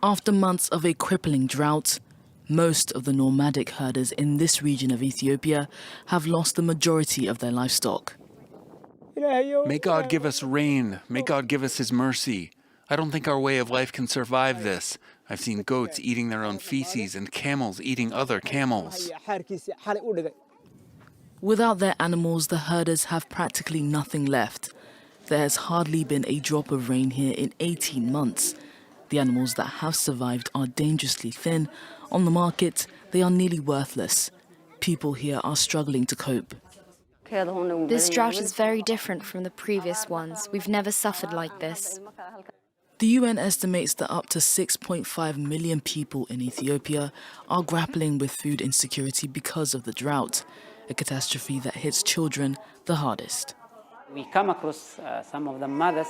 After months of a crippling drought, most of the nomadic herders in this region of Ethiopia have lost the majority of their livestock. May God give us rain. May God give us his mercy. I don't think our way of life can survive this. I've seen goats eating their own feces and camels eating other camels. Without their animals, the herders have practically nothing left. There has hardly been a drop of rain here in 18 months. The animals that have survived are dangerously thin. On the market, they are nearly worthless. People here are struggling to cope. This drought is very different from the previous ones. We've never suffered like this. The UN estimates that up to 6.5 million people in Ethiopia are grappling with food insecurity because of the drought, a catastrophe that hits children the hardest. We come across some of the mothers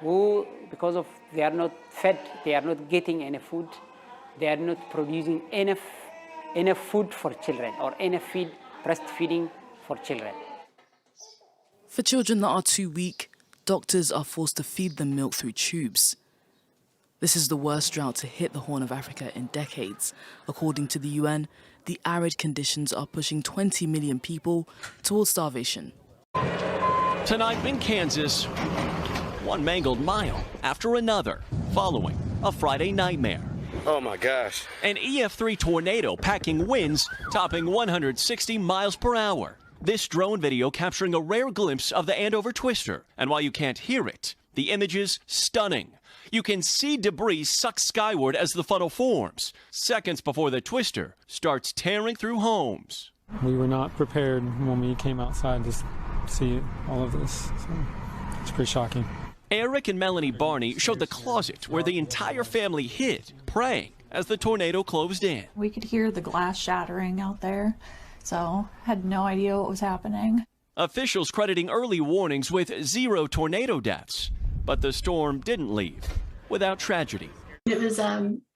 who, because of they are not fed, they are not getting any food, they are not producing enough food for children or enough breastfeeding for children. For children that are too weak, doctors are forced to feed them milk through tubes. This is the worst drought to hit the Horn of Africa in decades. According to the UN, the arid conditions are pushing 20 million people towards starvation. Tonight in Kansas, one mangled mile after another, following a Friday nightmare. Oh my gosh. An EF3 tornado packing winds topping 160 miles per hour. This drone video capturing a rare glimpse of the Andover twister. And while you can't hear it, the image's stunning. You can see debris sucked skyward as the funnel forms, seconds before the twister starts tearing through homes. We were not prepared when we came outside to see all of this. So it's pretty shocking. Eric and Melanie Barney showed the closet where the entire family hid, praying as the tornado closed in. We could hear the glass shattering out there, so had no idea what was happening. Officials crediting early warnings with 0 tornado deaths, but the storm didn't leave without tragedy. It was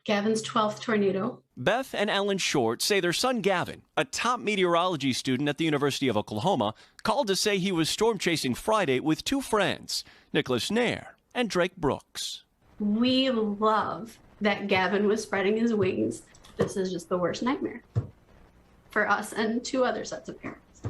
Gavin's 12th tornado. Beth and Ellen Short say their son Gavin, a top meteorology student at the University of Oklahoma, called to say he was storm chasing Friday with 2 friends, Nicholas Nair and Drake Brooks. We love that Gavin was spreading his wings. This is just the worst nightmare for us and 2 other sets of parents.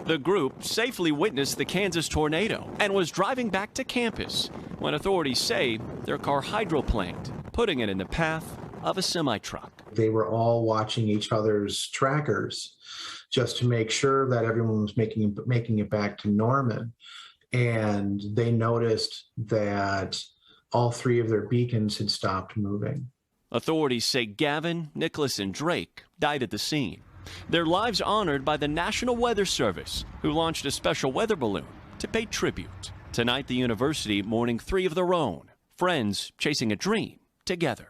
The group safely witnessed the Kansas tornado and was driving back to campus when authorities say their car hydroplaned, putting it in the path of a semi-truck. They were all watching each other's trackers just to make sure that everyone was making it back to Norman. And they noticed that all 3 of their beacons had stopped moving. Authorities say Gavin, Nicholas, and Drake died at the scene. Their lives honored by the National Weather Service, who launched a special weather balloon to pay tribute. Tonight, the university mourning 3 of their own, friends chasing a dream together.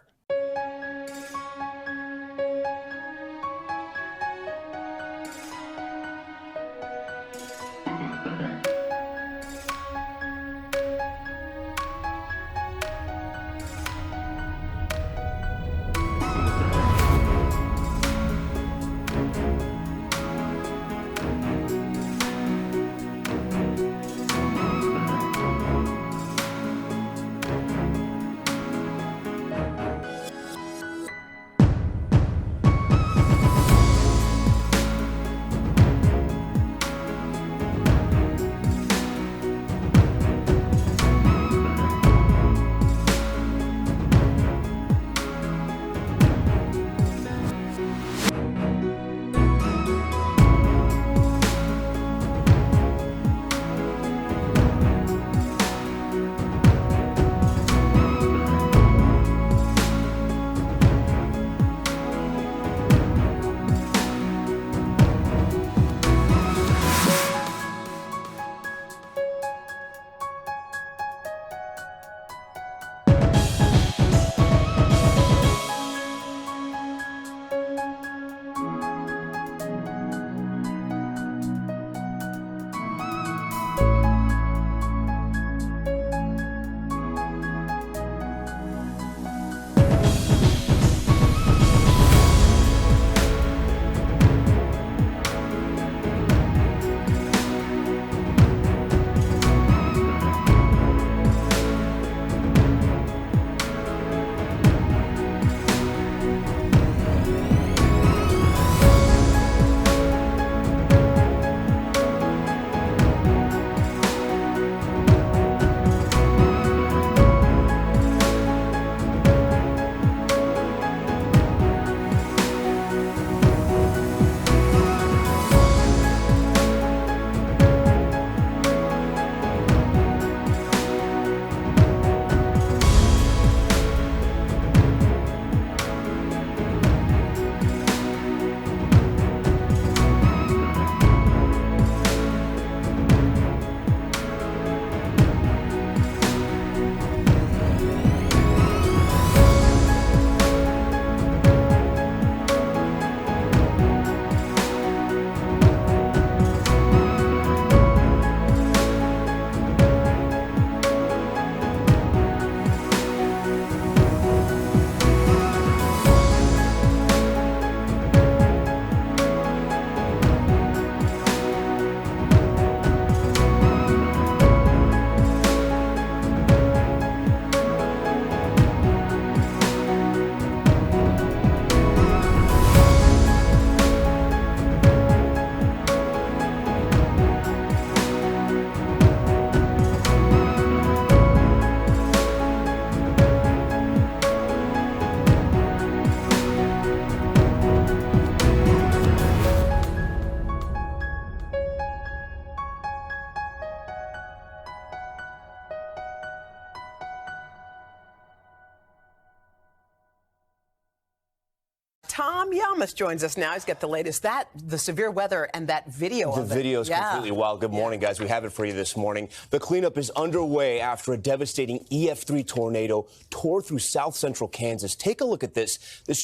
Tom Yamas joins us now. He's got the latest. The severe weather and that video of it. The video is completely wild. Good morning, guys. We have it for you this morning. The cleanup is underway after a devastating EF3 tornado tore through south central Kansas. Take a look at this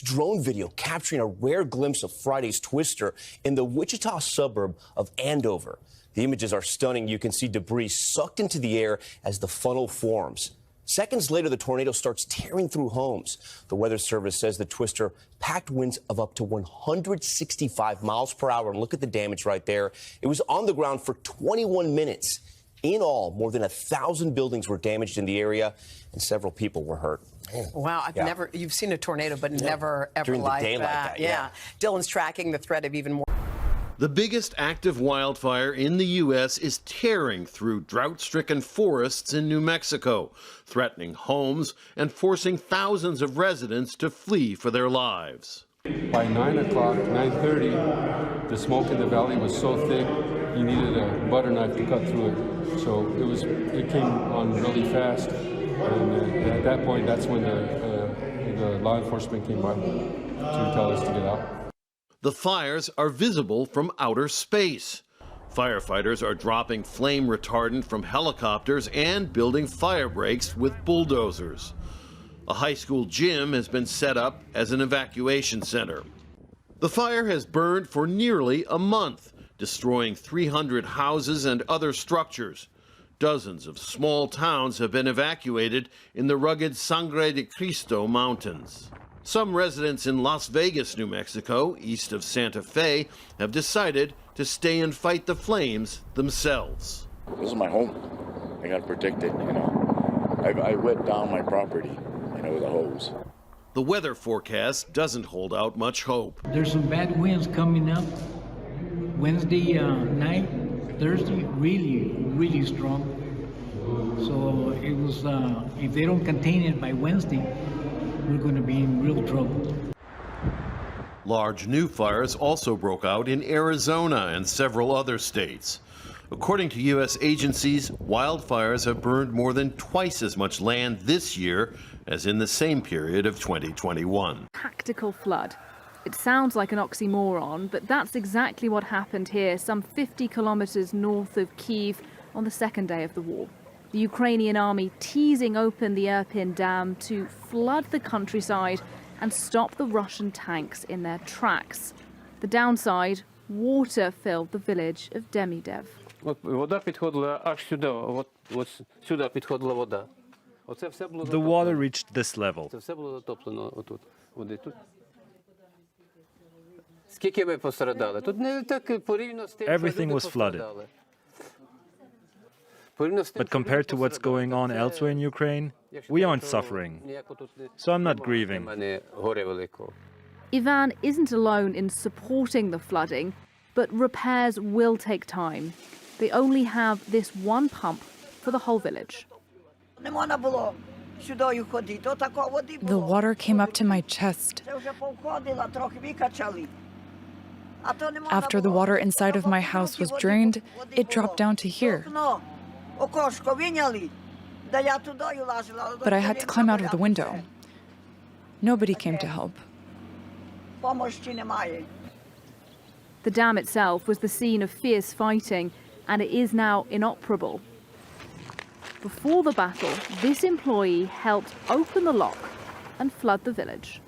drone video capturing a rare glimpse of Friday's twister in the Wichita suburb of Andover. The images are stunning. You can see debris sucked into the air as the funnel forms. Seconds later, the tornado starts tearing through homes. The Weather Service says the twister packed winds of up to 165 miles per hour. And look at the damage right there. It was on the ground for 21 minutes. In all, more than 1,000 buildings were damaged in the area, and several people were hurt. Wow, you've seen a tornado, but never, ever during the like day that. Like that. Dylan's tracking the threat of even more. The biggest active wildfire in the U.S. is tearing through drought-stricken forests in New Mexico, threatening homes and forcing thousands of residents to flee for their lives. By 9 o'clock, 9:30, the smoke in the valley was so thick, you needed a butter knife to cut through it. So it came on really fast, and at that point, that's when the law enforcement came by to tell us to get out. The fires are visible from outer space. Firefighters are dropping flame retardant from helicopters and building fire breaks with bulldozers. A high school gym has been set up as an evacuation center. The fire has burned for nearly a month, destroying 300 houses and other structures. Dozens of small towns have been evacuated in the rugged Sangre de Cristo mountains. Some residents in Las Vegas, New Mexico, east of Santa Fe, have decided to stay and fight the flames themselves. This is my home. I got to protect it, you know. I wet down my property, you know, with a hose. The weather forecast doesn't hold out much hope. There's some bad winds coming up Wednesday night, Thursday, really strong. So it was, if they don't contain it by Wednesday, we're going to be in real trouble. Large new fires also broke out in Arizona and several other states. According to U.S. agencies, wildfires have burned more than twice as much land this year as in the same period of 2021. Tactical flood. It sounds like an oxymoron, but that's exactly what happened here, some 50 kilometers north of Kyiv on the second day of the war. The Ukrainian army teasing open the Irpin Dam to flood the countryside and stop the Russian tanks in their tracks. The downside, water filled the village of Demidev. The water reached this level. Everything was flooded. But compared to what's going on elsewhere in Ukraine, we aren't suffering. So I'm not grieving. Ivan isn't alone in supporting the flooding, but repairs will take time. They only have this one pump for the whole village. The water came up to my chest. After the water inside of my house was drained, it dropped down to here. But I had to climb out of the window. Nobody came to help. The dam itself was the scene of fierce fighting, and it is now inoperable. Before the battle, this employee helped open the lock and flood the village.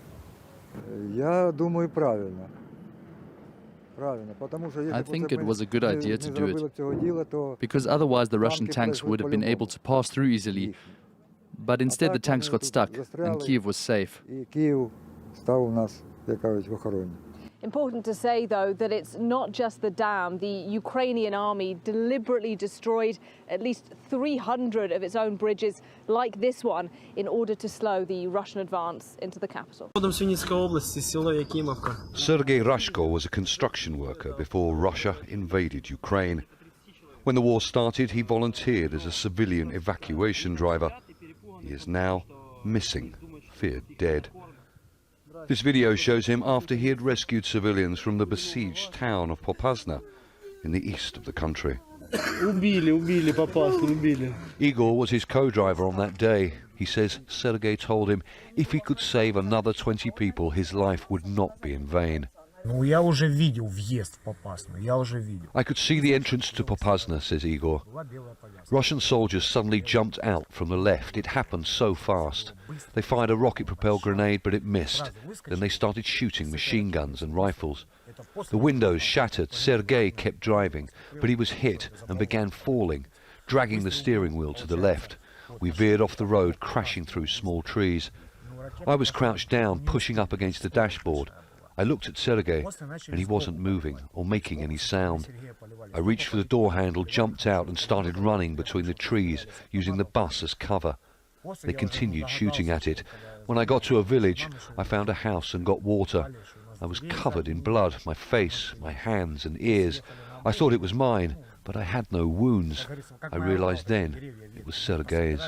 I think it was a good idea to do it, because otherwise the Russian tanks would have been able to pass through easily. But instead the tanks got stuck, and Kyiv was safe. Important to say, though, that it's not just the dam. The Ukrainian army deliberately destroyed at least 300 of its own bridges, like this one, in order to slow the Russian advance into the capital. Sergei Rashko was a construction worker before Russia invaded Ukraine. When the war started, he volunteered as a civilian evacuation driver. He is now missing, feared dead. This video shows him after he had rescued civilians from the besieged town of Popasna in the east of the country. Igor was his co-driver on that day. He says Sergei told him if he could save another 20 people, his life would not be in vain. I could see the entrance to Popasna, says Igor. Russian soldiers suddenly jumped out from the left. It happened so fast. They fired a rocket-propelled grenade, but it missed. Then they started shooting machine guns and rifles. The windows shattered. Sergei kept driving, but he was hit and began falling, dragging the steering wheel to the left. We veered off the road, crashing through small trees. I was crouched down, pushing up against the dashboard. I looked at Sergei, and he wasn't moving or making any sound. I reached for the door handle, jumped out, and started running between the trees, using the bus as cover. They continued shooting at it. When I got to a village, I found a house and got water. I was covered in blood, my face, my hands and ears. I thought it was mine, but I had no wounds. I realized then it was Sergei's.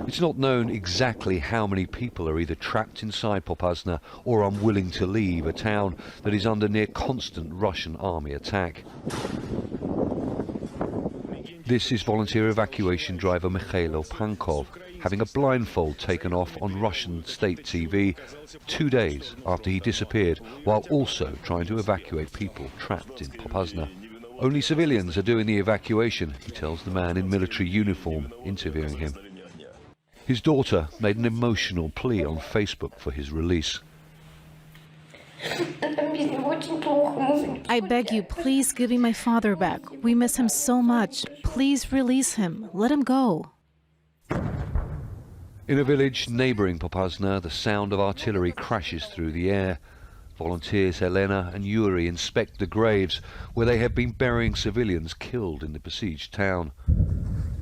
It's not known exactly how many people are either trapped inside Popasna or unwilling to leave, a town that is under near constant Russian army attack. This is volunteer evacuation driver Mikhailo Pankov, having a blindfold taken off on Russian state TV 2 days after he disappeared, while also trying to evacuate people trapped in Popasna. Only civilians are doing the evacuation, he tells the man in military uniform interviewing him. His daughter made an emotional plea on Facebook for his release. I beg you, please give me my father back. We miss him so much. Please release him. Let him go. In a village neighbouring Popasna, the sound of artillery crashes through the air. Volunteers Helena and Yuri inspect the graves where they have been burying civilians killed in the besieged town.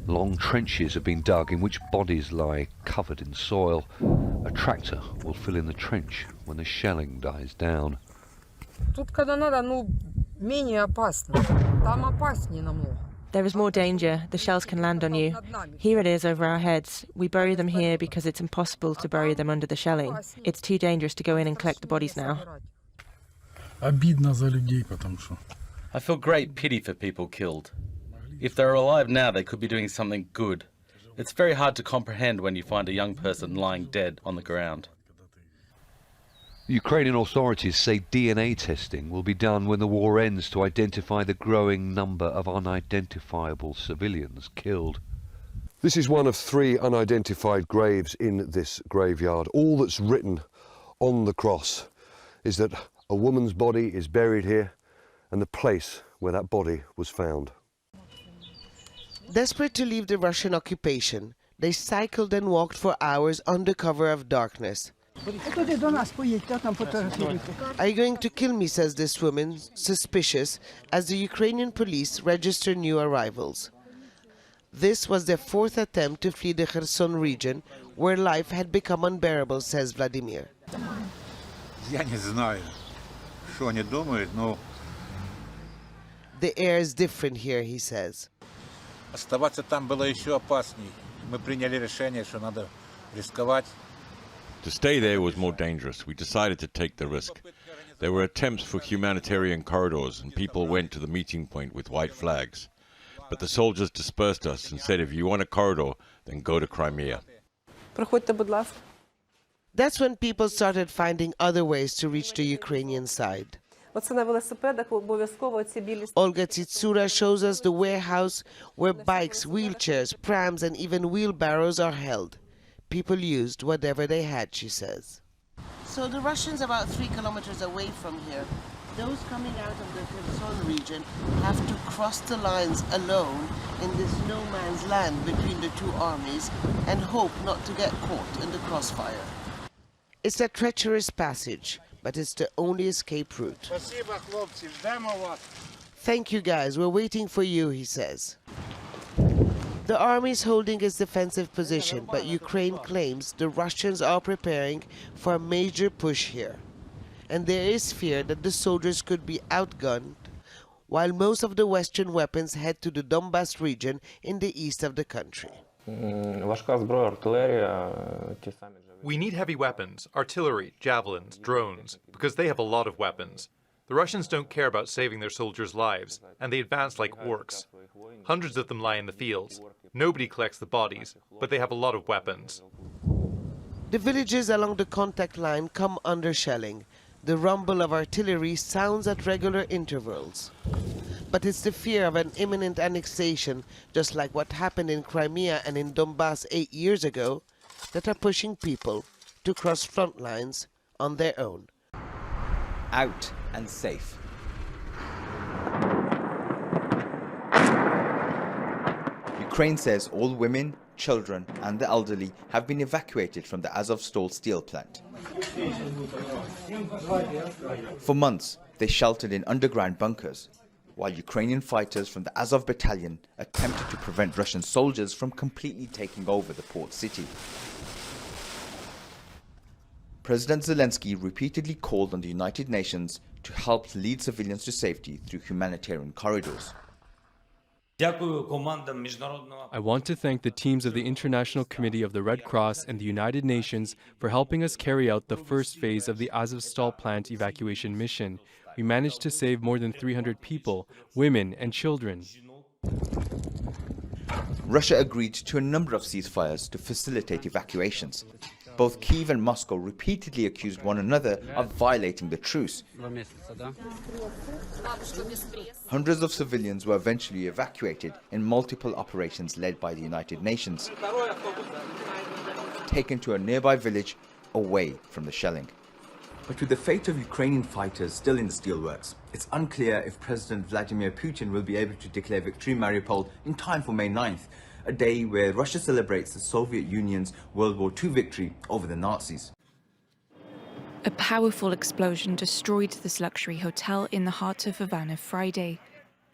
Long trenches have been dug in which bodies lie covered in soil. A tractor will fill in the trench when the shelling dies down. There is more danger. The shells can land on you. Here it is over our heads. We bury them here because it's impossible to bury them under the shelling. It's too dangerous to go in and collect the bodies now. I feel great pity for people killed. If they're alive now, they could be doing something good. It's very hard to comprehend when you find a young person lying dead on the ground. The Ukrainian authorities say DNA testing will be done when the war ends to identify the growing number of unidentifiable civilians killed. This is one of 3 unidentified graves in this graveyard. All that's written on the cross is that a woman's body is buried here and the place where that body was found. Desperate to leave the Russian occupation, they cycled and walked for hours under cover of darkness. Are you going to kill me, says this woman, suspicious, as the Ukrainian police register new arrivals. This was their 4th attempt to flee the Kherson region, where life had become unbearable, says Vladimir. The air is different here, he says. Оставаться там было еще опасней. Мы приняли решение, что надо рисковать. To stay there was more dangerous. We decided to take the risk. There were attempts for humanitarian corridors and people went to the meeting point with white flags. But the soldiers dispersed us and said if you want a corridor, then go to Crimea. That's when people started finding other ways to reach the Ukrainian side. Olga Tsitsura shows us the warehouse where bikes, wheelchairs, prams and even wheelbarrows are held. People used whatever they had, she says. So the Russians about 3 kilometers away from here, those coming out of the Kherson region have to cross the lines alone in this no man's land between the 2 armies and hope not to get caught in the crossfire. It's a treacherous passage, but it's the only escape route. Thank you guys, we're waiting for you, he says. The army is holding its defensive position, but Ukraine claims the Russians are preparing for a major push here. And there is fear that the soldiers could be outgunned, while most of the Western weapons head to the Donbas region in the east of the country. We need heavy weapons, artillery, javelins, drones, because they have a lot of weapons. The Russians don't care about saving their soldiers' lives, and they advance like orcs. Hundreds of them lie in the fields. Nobody collects the bodies, but they have a lot of weapons. The villages along the contact line come under shelling. The rumble of artillery sounds at regular intervals. But it's the fear of an imminent annexation, just like what happened in Crimea and in Donbass 8 years ago, that are pushing people to cross front lines on their own. Out and safe. Ukraine says all women, children and the elderly have been evacuated from the Azovstal steel plant. For months, they sheltered in underground bunkers, while Ukrainian fighters from the Azov battalion attempted to prevent Russian soldiers from completely taking over the port city. President Zelensky repeatedly called on the United Nations to help lead civilians to safety through humanitarian corridors. I want to thank the teams of the International Committee of the Red Cross and the United Nations for helping us carry out the first phase of the Azovstal plant evacuation mission. We managed to save more than 300 people, women and children. Russia agreed to a number of ceasefires to facilitate evacuations. Both Kyiv and Moscow repeatedly accused one another of violating the truce. Hundreds of civilians were eventually evacuated in multiple operations led by the United Nations, taken to a nearby village away from the shelling. But with the fate of Ukrainian fighters still in the steelworks, it's unclear if President Vladimir Putin will be able to declare victory in Mariupol in time for May 9th, a day where Russia celebrates the Soviet Union's World War II victory over the Nazis. A powerful explosion destroyed this luxury hotel in the heart of Havana Friday.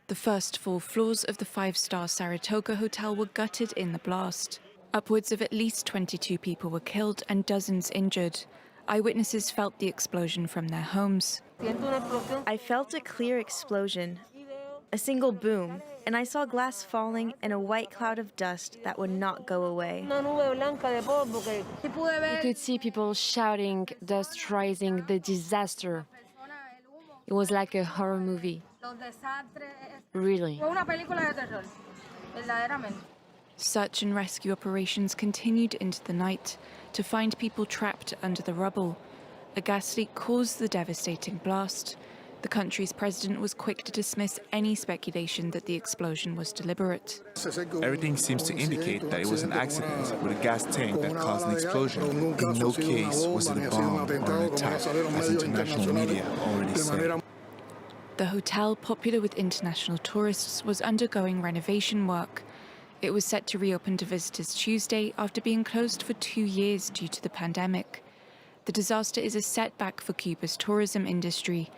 The first 4 floors of the 5-star Saratoga hotel were gutted in the blast. Upwards of at least 22 people were killed and dozens injured. Eyewitnesses felt the explosion from their homes. I felt a clear explosion, a single boom, and I saw glass falling and a white cloud of dust that would not go away. You could see people shouting, dust rising, the disaster. It was like a horror movie. Really. Search and rescue operations continued into the night to find people trapped under the rubble. A gas leak caused the devastating blast. The country's president was quick to dismiss any speculation that the explosion was deliberate. Everything seems to indicate that it was an accident with a gas tank that caused an explosion. In no case was it a bomb or an attack, as international media already said. The hotel, popular with international tourists, was undergoing renovation work. It was set to reopen to visitors Tuesday after being closed for 2 years due to the pandemic. The disaster is a setback for Cuba's tourism industry.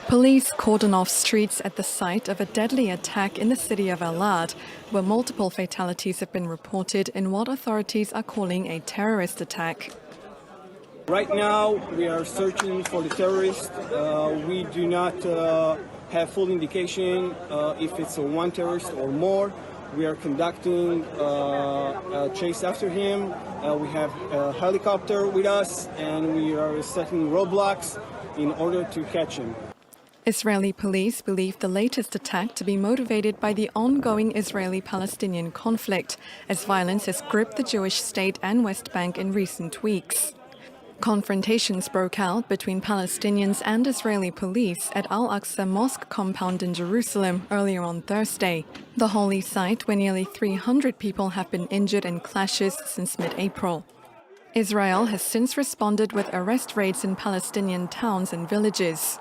Police cordon off streets at the site of a deadly attack in the city of Elad, where multiple fatalities have been reported in what authorities are calling a terrorist attack. Right now, we are searching for the terrorist. We do not have full indication if it's one terrorist or more. We are conducting a chase after him. We have a helicopter with us, and we are setting roadblocks in order to catch him. Israeli police believe the latest attack to be motivated by the ongoing Israeli-Palestinian conflict, as violence has gripped the Jewish state and West Bank in recent weeks. Confrontations broke out between Palestinians and Israeli police at Al-Aqsa Mosque compound in Jerusalem earlier on Thursday, the holy site where nearly 300 people have been injured in clashes since mid-April. Israel has since responded with arrest raids in Palestinian towns and villages.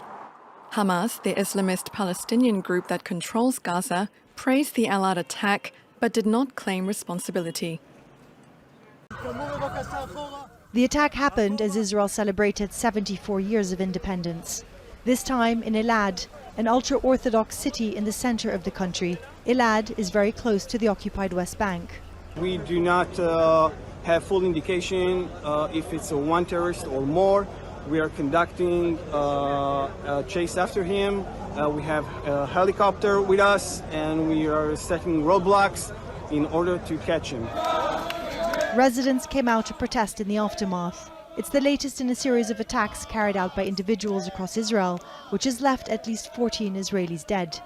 Hamas, the Islamist Palestinian group that controls Gaza, praised the Elad attack but did not claim responsibility. The attack happened as Israel celebrated 74 years of independence. This time in Elad, an ultra-Orthodox city in the center of the country. Elad is very close to the occupied West Bank. We do not have full indication if it's one terrorist or more. We are conducting a chase after him. We have a helicopter with us, and we are setting roadblocks in order to catch him. Residents came out to protest in the aftermath. It's the latest in a series of attacks carried out by individuals across Israel, which has left at least 14 Israelis dead.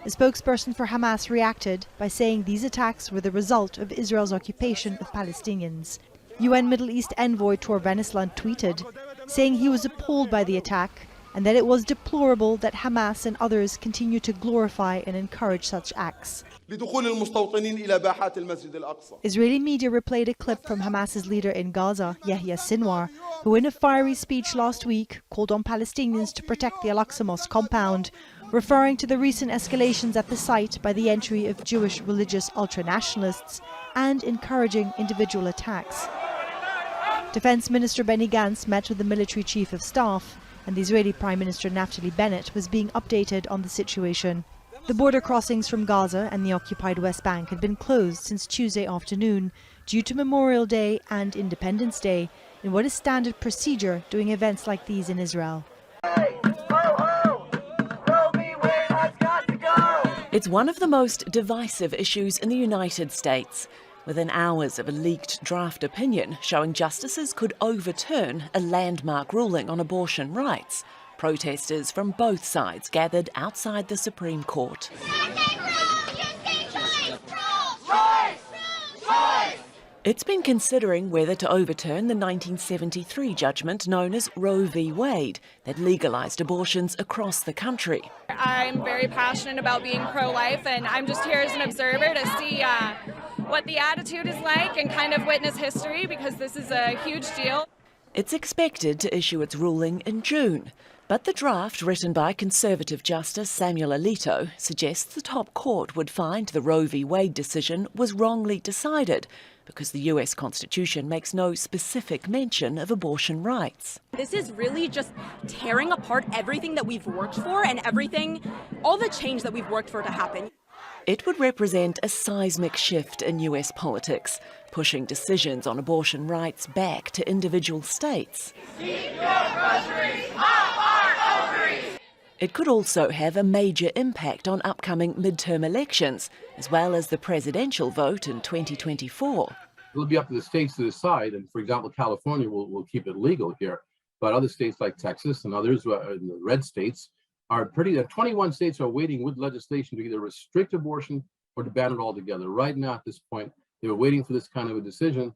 A spokesperson for Hamas reacted by saying these attacks were the result of Israel's occupation of Palestinians. UN Middle East envoy Tor Venesland tweeted, saying he was appalled by the attack and that it was deplorable that Hamas and others continue to glorify and encourage such acts. Israeli media replayed a clip from Hamas's leader in Gaza, Yahya Sinwar, who in a fiery speech last week called on Palestinians to protect the Al-Aqsa Mosque compound, referring to the recent escalations at the site by the entry of Jewish religious ultra-nationalists and encouraging individual attacks. Defense Minister Benny Gantz met with the military chief of staff, and the Israeli Prime Minister Naftali Bennett was being updated on the situation. The border crossings from Gaza and the occupied West Bank had been closed since Tuesday afternoon due to Memorial Day and Independence Day, in what is standard procedure during events like these in Israel. It's one of the most divisive issues in the United States. Within hours of a leaked draft opinion showing justices could overturn a landmark ruling on abortion rights, protesters from both sides gathered outside the Supreme Court. It's been considering whether to overturn the 1973 judgment known as Roe v. Wade that legalized abortions across the country. I'm very passionate about being pro-life, and I'm just here as an observer to see what the attitude is like and kind of witness history, because this is a huge deal. It's expected to issue its ruling in June, but the draft written by Conservative Justice Samuel Alito suggests the top court would find the Roe v. Wade decision was wrongly decided because the US Constitution makes no specific mention of abortion rights. This is really just tearing apart everything that we've worked for and all the change that we've worked for to happen. It would represent a seismic shift in US politics, pushing decisions on abortion rights back to individual states. Keep your groceries off our ovaries! It could also have a major impact on upcoming midterm elections, as well as the presidential vote in 2024. It'll be up to the states to decide, and for example, California will keep it legal here, but other states like Texas and others, in the red states, 21 states are waiting with legislation to either restrict abortion or to ban it altogether. Right now, at this point, they were waiting for this kind of a decision.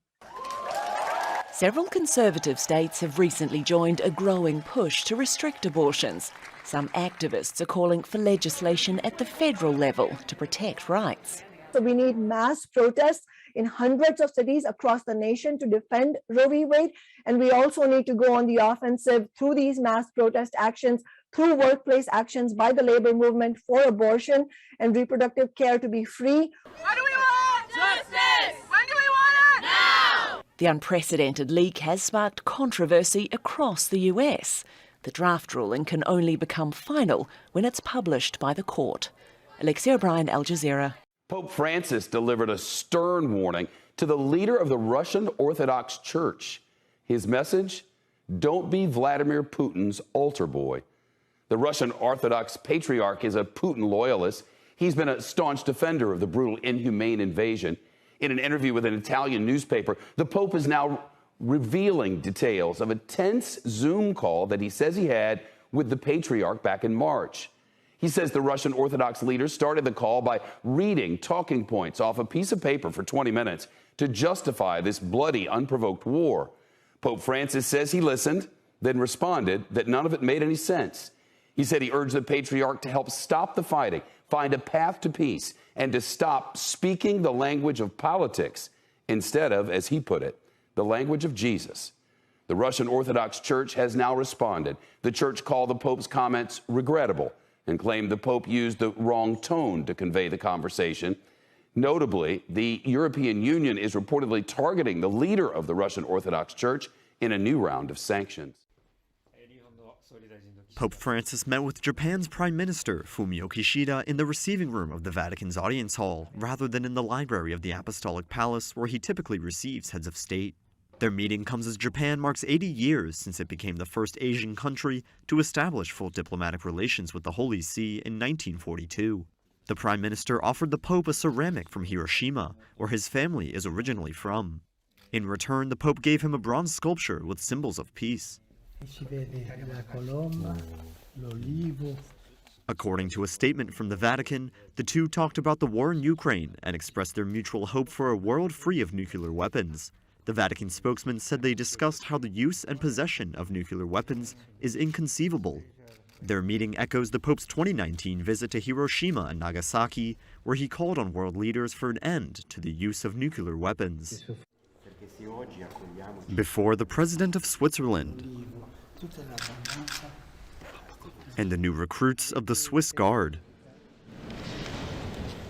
Several conservative states have recently joined a growing push to restrict abortions. Some activists are calling for legislation at the federal level to protect rights. So we need mass protests in hundreds of cities across the nation to defend Roe v. Wade. And we also need to go on the offensive through these mass protest actions, through workplace actions by the labor movement for abortion and reproductive care to be free. What do we want? Justice! When do we want it? Now! The unprecedented leak has sparked controversy across the US. The draft ruling can only become final when it's published by the court. Alexia O'Brien, Al Jazeera. Pope Francis delivered a stern warning to the leader of the Russian Orthodox Church. His message: don't be Vladimir Putin's altar boy. The Russian Orthodox Patriarch is a Putin loyalist. He's been a staunch defender of the brutal, inhumane invasion. In an interview with an Italian newspaper, the Pope is now revealing details of a tense Zoom call that he says he had with the Patriarch back in March. He says the Russian Orthodox leader started the call by reading talking points off a piece of paper for 20 minutes to justify this bloody, unprovoked war. Pope Francis says he listened, then responded that none of it made any sense. He said he urged the Patriarch to help stop the fighting, find a path to peace, and to stop speaking the language of politics instead of, as he put it, the language of Jesus. The Russian Orthodox Church has now responded. The church called the Pope's comments regrettable and claimed the Pope used the wrong tone to convey the conversation. Notably, the European Union is reportedly targeting the leader of the Russian Orthodox Church in a new round of sanctions. Pope Francis met with Japan's Prime Minister Fumio Kishida in the receiving room of the Vatican's audience hall, rather than in the library of the Apostolic Palace, where he typically receives heads of state. Their meeting comes as Japan marks 80 years since it became the first Asian country to establish full diplomatic relations with the Holy See in 1942. The Prime Minister offered the Pope a ceramic from Hiroshima, where his family is originally from. In return, the Pope gave him a bronze sculpture with symbols of peace. According to a statement from the Vatican, the two talked about the war in Ukraine and expressed their mutual hope for a world free of nuclear weapons. The Vatican spokesman said they discussed how the use and possession of nuclear weapons is inconceivable. Their meeting echoes the Pope's 2019 visit to Hiroshima and Nagasaki, where he called on world leaders for an end to the use of nuclear weapons. Before the President of Switzerland and the new recruits of the Swiss Guard,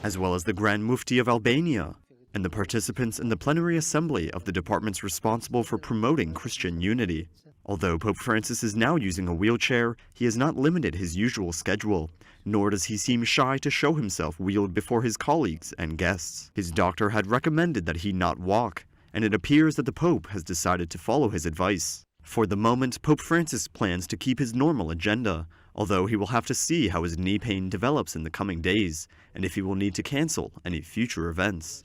as well as the Grand Mufti of Albania and the participants in the plenary assembly of the departments responsible for promoting Christian unity. Although Pope Francis is now using a wheelchair, he has not limited his usual schedule, nor does he seem shy to show himself wheeled before his colleagues and guests. His doctor had recommended that he not walk, and it appears that the Pope has decided to follow his advice. For the moment, Pope Francis plans to keep his normal agenda, although he will have to see how his knee pain develops in the coming days, and if he will need to cancel any future events.